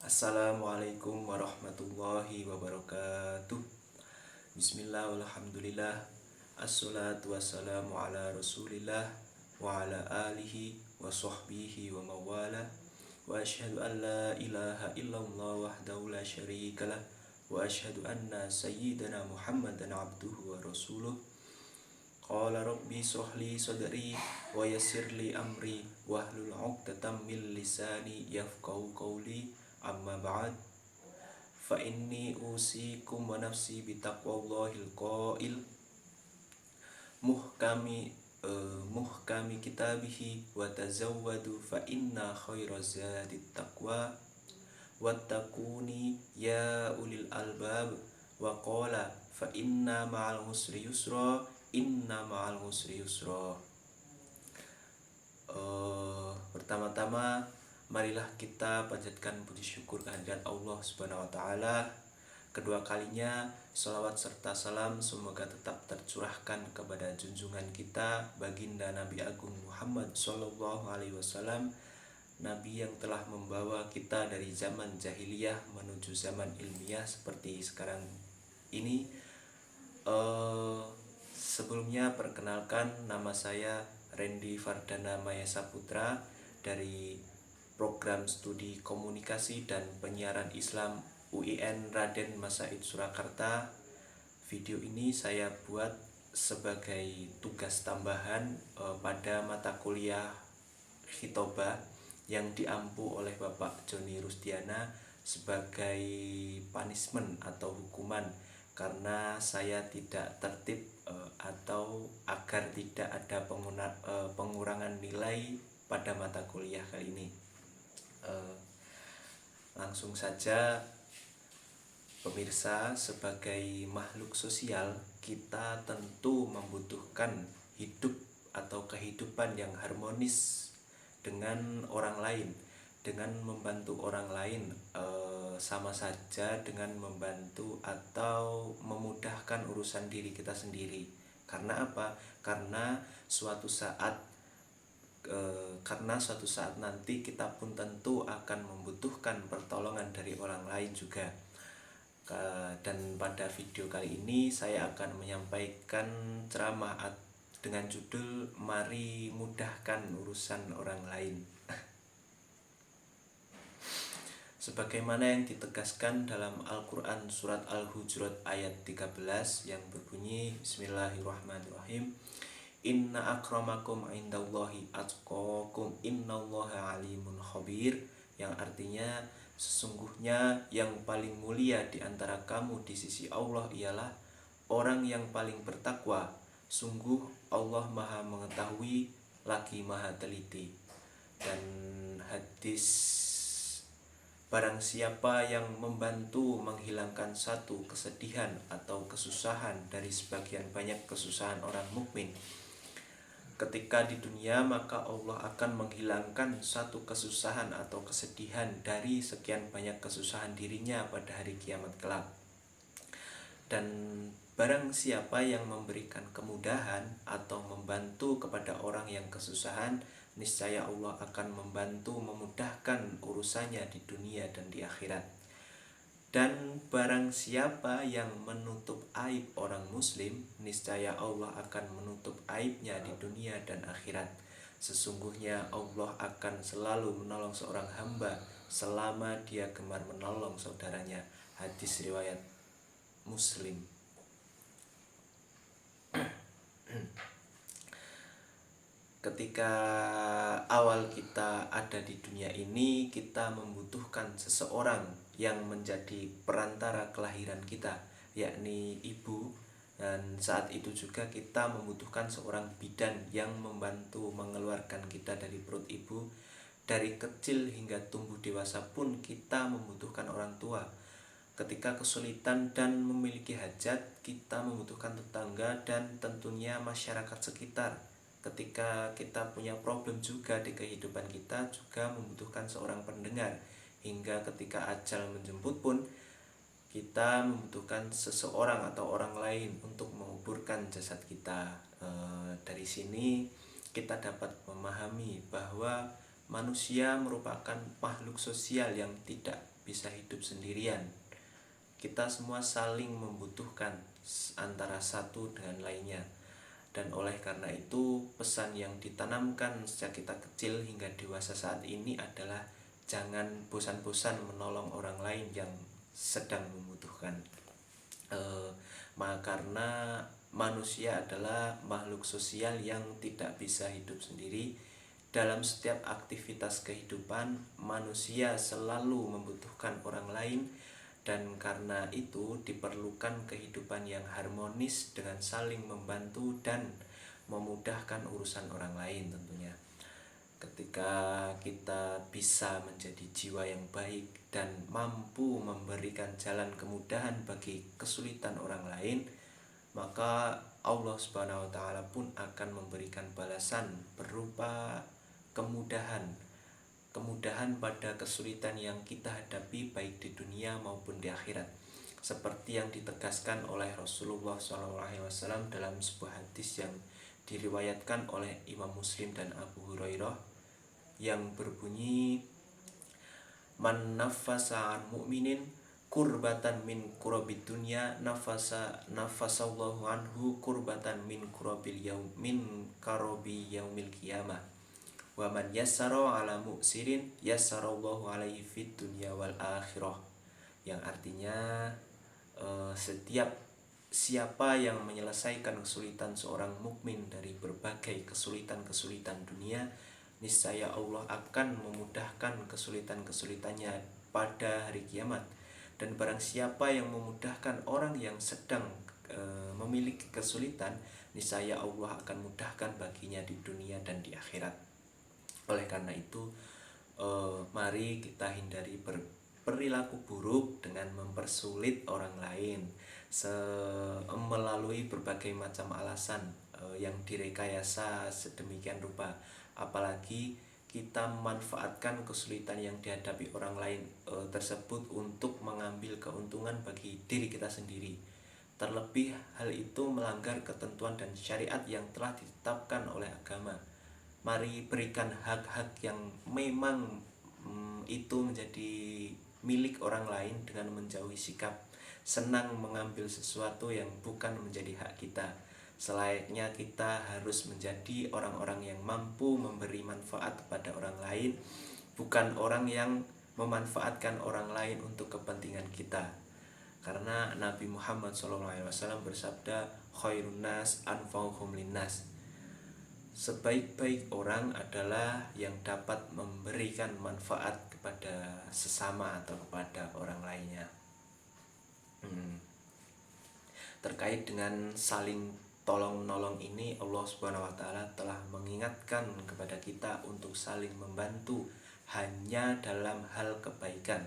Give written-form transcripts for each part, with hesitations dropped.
Assalamualaikum warahmatullahi wabarakatuh. Bismillah walhamdulillah. Assalatu wassalamu ala rasulillah wa ala alihi wa sahbihi wa mawala. Wa ashhadu an la ilaha illallah wahdahu la syarikalah. Wa ashhadu anna sayyidana Muhammadan abduhu wa rasuluh. Qala rabbi shrahli sadri wa yassirli amri wahlul 'uqdatam min lisani yafqahu qawli. Amma ba'd, fa inni usikum wa nafsi bitaqwallahil qail muhkami kitabihi wa tazawwadu fa inna khairaz zadit taqwa wattaquni ya ulil albab. Wa qala fa inna ma'al usri yusra, inna ma'al usri yusra. Pertama-tama marilah kita panjatkan puji syukur kehadirat Allah Subhanahu wa taala. Kedua kalinya sholawat serta salam semoga tetap tercurahkan kepada junjungan kita baginda Nabi Agung Muhammad Sallallahu Alaihi Wasallam, Nabi yang telah membawa kita dari zaman jahiliyah menuju zaman ilmiah seperti sekarang ini. Sebelumnya perkenalkan, nama saya Randy Fardana Maya Saputra dari Program Studi Komunikasi dan Penyiaran Islam UIN Raden Masaid Surakarta. Video ini saya buat sebagai tugas tambahan pada mata kuliah Khitobah yang diampu oleh Bapak Joni Rusdiana sebagai punishment atau hukuman karena saya tidak tertib atau agar tidak ada pengurangan nilai pada mata kuliah kali ini. Langsung saja, pemirsa, sebagai makhluk sosial kita tentu membutuhkan hidup atau kehidupan yang harmonis dengan orang lain. Dengan membantu orang lain sama saja dengan membantu atau memudahkan urusan diri kita sendiri. Karena apa? Karena suatu saat nanti kita pun tentu akan membutuhkan pertolongan dari orang lain juga. Dan pada video kali ini saya akan menyampaikan ceramah dengan judul Mari Mudahkan Urusan Orang Lain. Sebagaimana yang ditegaskan dalam Al-Quran surat Al-Hujurat ayat 13 yang berbunyi Bismillahirrahmanirrahim, Inna akramakum indallahi atqakum innallaha alimun khabir, yang artinya sesungguhnya yang paling mulia di antara kamu di sisi Allah ialah orang yang paling bertakwa. Sungguh Allah Maha mengetahui lagi Maha teliti. Dan hadis, barang siapa yang membantu menghilangkan satu kesedihan atau kesusahan dari sebagian banyak kesusahan orang mukmin ketika di dunia, maka Allah akan menghilangkan satu kesusahan atau kesedihan dari sekian banyak kesusahan dirinya pada hari kiamat kelak. Dan barang siapa yang memberikan kemudahan atau membantu kepada orang yang kesusahan, niscaya Allah akan membantu memudahkan urusannya di dunia dan di akhirat. Dan barang siapa yang menutup aib orang muslim, niscaya Allah akan menutup aibnya di dunia dan akhirat. Sesungguhnya Allah akan selalu menolong seorang hamba selama dia gemar menolong saudaranya. Hadis riwayat Muslim. Ketika awal kita ada di dunia ini, kita membutuhkan seseorang yang menjadi perantara kelahiran kita, yakni ibu. Dan saat itu juga kita membutuhkan seorang bidan yang membantu mengeluarkan kita dari perut ibu. Dari kecil hingga tumbuh dewasa pun kita membutuhkan orang tua. Ketika kesulitan dan memiliki hajat, kita membutuhkan tetangga dan tentunya masyarakat sekitar. Ketika kita punya problem juga di kehidupan kita, juga membutuhkan seorang pendengar. Hingga ketika ajal menjemput pun kita membutuhkan seseorang atau orang lain untuk menguburkan jasad kita. Dari sini kita dapat memahami bahwa Manusia merupakan makhluk sosial yang tidak bisa hidup sendirian. Kita semua saling membutuhkan antara satu dengan lainnya. Dan oleh karena itu, pesan yang ditanamkan sejak kita kecil hingga dewasa saat ini adalah jangan bosan-bosan menolong orang lain yang sedang membutuhkan. Karena manusia adalah makhluk sosial yang tidak bisa hidup sendiri. Dalam setiap aktivitas kehidupan, manusia selalu membutuhkan orang lain, dan karena itu diperlukan kehidupan yang harmonis dengan saling membantu dan memudahkan urusan orang lain tentunya. Ketika kita bisa menjadi jiwa yang baik dan mampu memberikan jalan kemudahan bagi kesulitan orang lain, maka Allah Subhanahu wa taala pun akan memberikan balasan berupa kemudahan pada kesulitan yang kita hadapi baik di dunia maupun di akhirat, seperti yang ditegaskan oleh Rasulullah SAW dalam sebuah hadis yang diriwayatkan oleh Imam Muslim dan Abu Hurairah yang berbunyi, man nafasa an mu'minin kurbatan min kurabid dunya nafasallahu anhu kurbatan min karobi yaumil qiyamah. Wa man yassara ala mu'sirin yassarallahu alaihi fid dunya wal akhirah. Yang artinya siapa yang menyelesaikan kesulitan seorang mukmin dari berbagai kesulitan dunia, niscaya Allah akan memudahkan kesulitannya pada hari kiamat. Dan barang siapa yang memudahkan orang yang sedang memiliki kesulitan, niscaya Allah akan mudahkan baginya di dunia dan di akhirat. Oleh karena itu, mari kita hindari perilaku buruk dengan mempersulit orang lain melalui berbagai macam alasan yang direkayasa sedemikian rupa. Apalagi kita memanfaatkan kesulitan yang dihadapi orang lain tersebut untuk mengambil keuntungan bagi diri kita sendiri. Terlebih hal itu melanggar ketentuan dan syariat yang telah ditetapkan oleh agama. Mari berikan hak-hak yang memang itu menjadi milik orang lain dengan menjauhi sikap senang mengambil sesuatu yang bukan menjadi hak kita. Selayaknya kita harus menjadi orang-orang yang mampu memberi manfaat kepada orang lain, bukan orang yang memanfaatkan orang lain untuk kepentingan kita. Karena Nabi Muhammad SAW bersabda, khairun nas anfa'uhum linnas. Sebaik-baik orang adalah yang dapat memberikan manfaat kepada sesama atau kepada orang lainnya. Terkait dengan saling tolong-menolong ini, Allah Subhanahu wa taala telah mengingatkan kepada kita untuk saling membantu hanya dalam hal kebaikan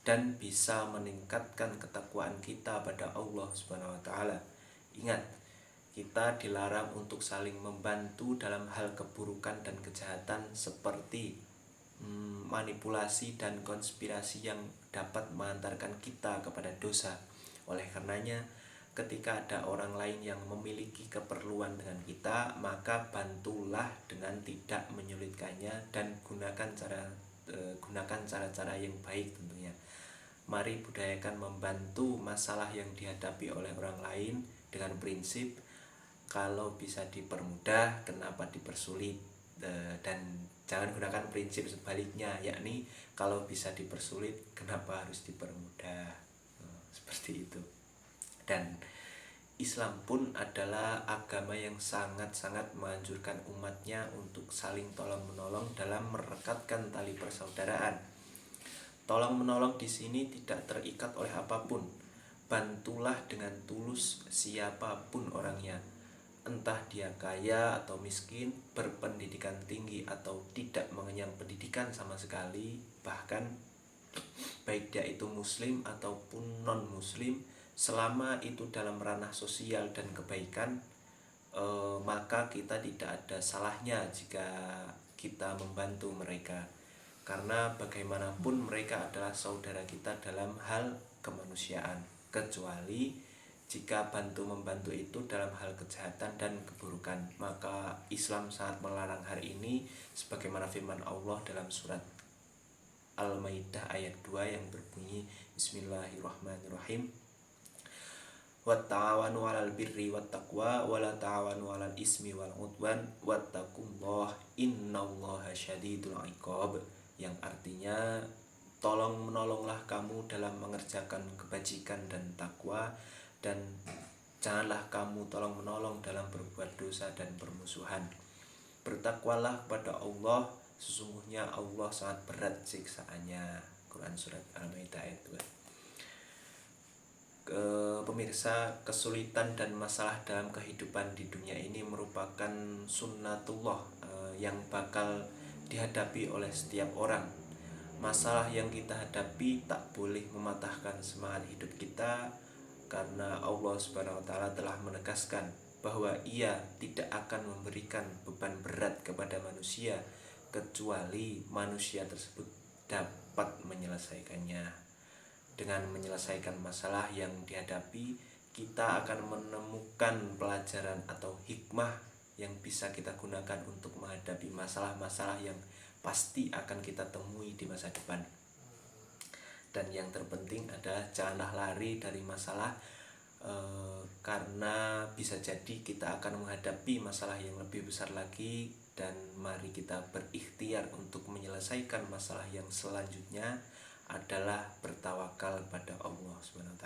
dan bisa meningkatkan ketakwaan kita pada Allah Subhanahu wa taala. Ingat, kita dilarang untuk saling membantu dalam hal keburukan dan kejahatan seperti manipulasi dan konspirasi yang dapat mengantarkan kita kepada dosa. Oleh karenanya, ketika ada orang lain yang memiliki keperluan dengan kita, maka bantulah dengan tidak menyulitkannya dan gunakan cara-cara yang baik tentunya. Mari budayakan membantu masalah yang dihadapi oleh orang lain dengan prinsip kalau bisa dipermudah, kenapa dipersulit? Dan jangan gunakan prinsip sebaliknya, yakni kalau bisa dipersulit, kenapa harus dipermudah? Seperti itu. Dan Islam pun adalah agama yang sangat-sangat menganjurkan umatnya untuk saling tolong-menolong dalam merekatkan tali persaudaraan. Tolong-menolong di sini tidak terikat oleh apapun. Bantulah dengan tulus siapapun orangnya, entah dia kaya atau miskin, berpendidikan tinggi atau tidak mengenyam pendidikan sama sekali, bahkan baik dia itu muslim ataupun non muslim, selama itu dalam ranah sosial dan kebaikan, maka kita tidak ada salahnya jika kita membantu mereka, karena bagaimanapun mereka adalah saudara kita dalam hal kemanusiaan, kecuali jika bantu-membantu itu dalam hal kejahatan dan keburukan, maka Islam sangat melarang hal ini sebagaimana firman Allah dalam surat Al-Maidah ayat 2 yang berbunyi Bismillahirrahmanirrahim, wa ta'awanu 'alal birri wat taqwa wa la ta'awanu 'alal ismi wal 'udwan wattaqullaha innallaha syadidul 'iqab, yang artinya tolong menolonglah kamu dalam mengerjakan kebajikan dan takwa, dan janganlah kamu tolong menolong dalam berbuat dosa dan permusuhan. Bertakwalah kepada Allah, sesungguhnya Allah sangat berat siksaannya. Quran surat Al-Maidah ayat 2. Pemirsa, kesulitan dan masalah dalam kehidupan di dunia ini merupakan sunnatullah yang bakal dihadapi oleh setiap orang. Masalah yang kita hadapi tak boleh mematahkan semangat hidup kita, karena Allah Subhanahu wa taala telah menegaskan bahwa Ia tidak akan memberikan beban berat kepada manusia kecuali manusia tersebut dapat menyelesaikannya. Dengan menyelesaikan masalah yang dihadapi, kita akan menemukan pelajaran atau hikmah yang bisa kita gunakan untuk menghadapi masalah-masalah yang pasti akan kita temui di masa depan. Dan yang terpenting adalah janganlah lari dari masalah, karena bisa jadi kita akan menghadapi masalah yang lebih besar lagi. Dan mari kita berikhtiar untuk menyelesaikan masalah yang selanjutnya adalah bertawakal pada Allah SWT.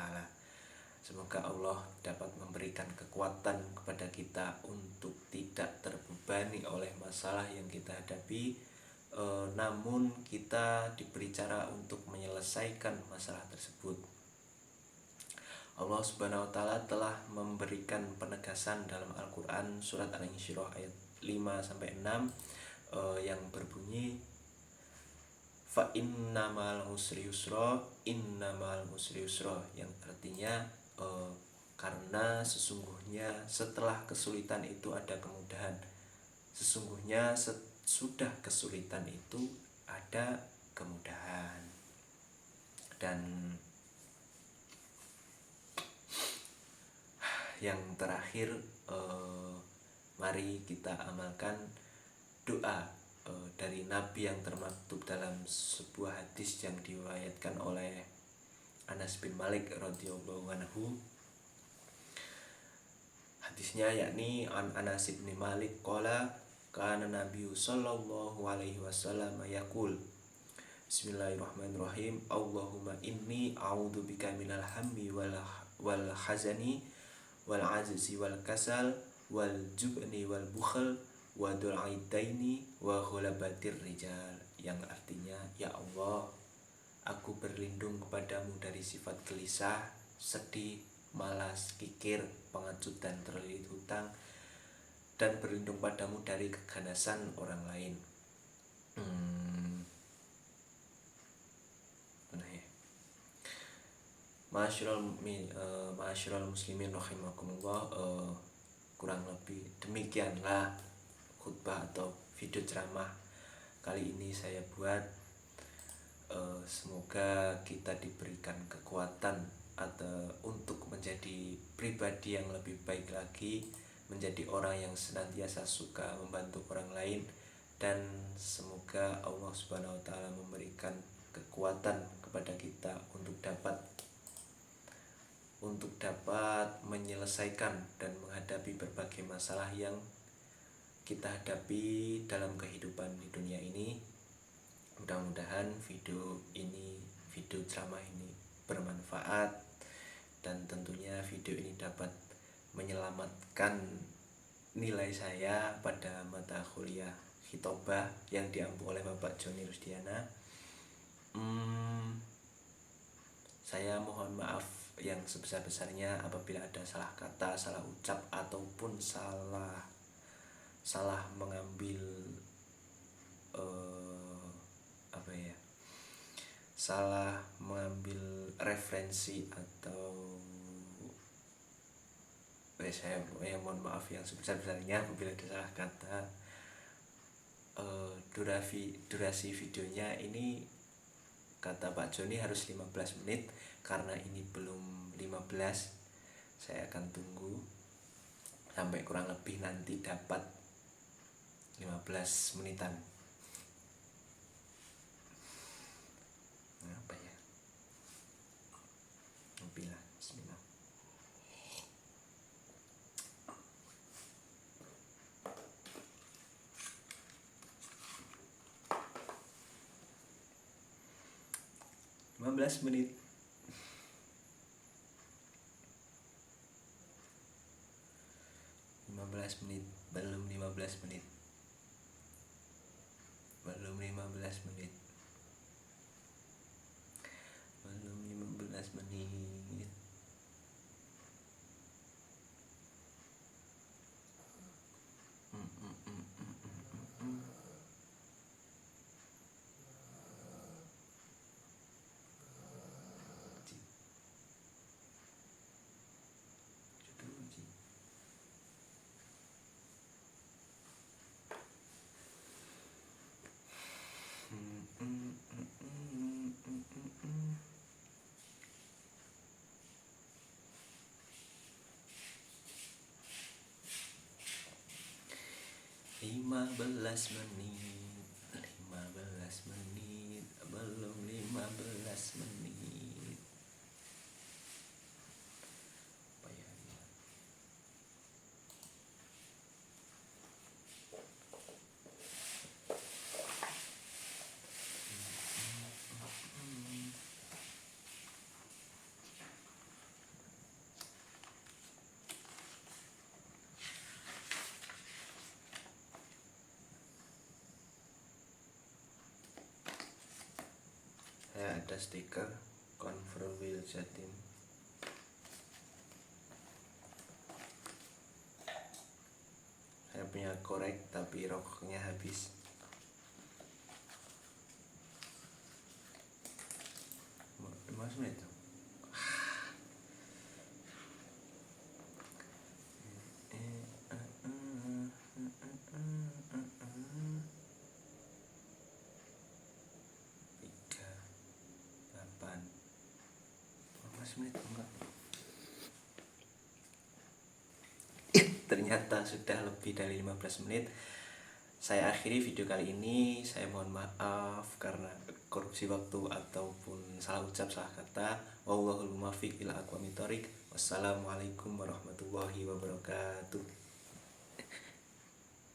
Semoga Allah dapat memberikan kekuatan kepada kita untuk tidak terbebani oleh masalah yang kita hadapi, namun kita diberi cara untuk menyelesaikan masalah tersebut. Allah Subhanahu wa taala telah memberikan penegasan dalam Al-Qur'an surat Al-Insyirah ayat 5-6 yang berbunyi fa innamal usri yusra, innamal usri yusra, yang artinya karena sesungguhnya setelah kesulitan itu ada kemudahan. Sesungguhnya sudah kesulitan itu ada kemudahan. Dan yang terakhir, mari kita amalkan doa dari Nabi yang termaktub dalam sebuah hadis yang diriwayatkan oleh Anas bin Malik radhiyallahu anhu. Hadisnya yakni an Anas bin Malik qala kana Nabi sallallahu alaihi wasallam yaqul Bismillahirrahmanirrahim, Allahumma inni a'udzubika minal hammi wal hazani wal ajzi wal kasal wal jubni wal bukhl wa du'aitaini wa ghulabatir rijal, yang artinya, ya Allah, aku berlindung kepadamu dari sifat gelisah, sedih, malas, kikir, pengecut dan terlilit hutang, dan berlindung padamu dari keganasan orang lain. Ma'asyiral muslimin rahimakumullah, kurang lebih demikianlah khutbah atau video ceramah kali ini saya buat. Semoga kita diberikan kekuatan atau untuk menjadi pribadi yang lebih baik lagi, menjadi orang yang senantiasa suka membantu orang lain, dan semoga Allah Subhanahu wa taala memberikan kekuatan kepada kita untuk dapat menyelesaikan dan menghadapi berbagai masalah yang kita hadapi dalam kehidupan di dunia ini. Mudah-mudahan video ceramah ini bermanfaat, dan tentunya video ini dapat menyelamatkan nilai saya pada mata kuliah Khitobah yang diampu oleh Bapak Joni Rusdiana. Saya mohon maaf yang sebesar-besarnya apabila ada salah kata, salah ucap, ataupun salah mengambil salah mengambil referensi, atau saya mohon maaf yang sebesar-besarnya apabila ada salah kata. Durasi videonya ini kata Pak Joni harus 15 menit, karena ini belum 15. Saya akan tunggu sampai kurang lebih nanti dapat 15 menitan. 15 menit. Belum 15 menit. Belum 15 menit. Belum 15 menit. Lima belas menit, 15 menit, belum 15 menit. Apa ya? Ada stiker Converwheel Jatim. Saya punya korek tapi rokoknya habis. Mas menit. Menit enggak. Ternyata sudah lebih dari 15 menit. Saya akhiri video kali ini. Saya mohon maaf karena korupsi waktu ataupun salah ucap, salah kata. Wallahul muwaffiq ila aqwamit thoriq. Wassalamualaikum warahmatullahi wabarakatuh.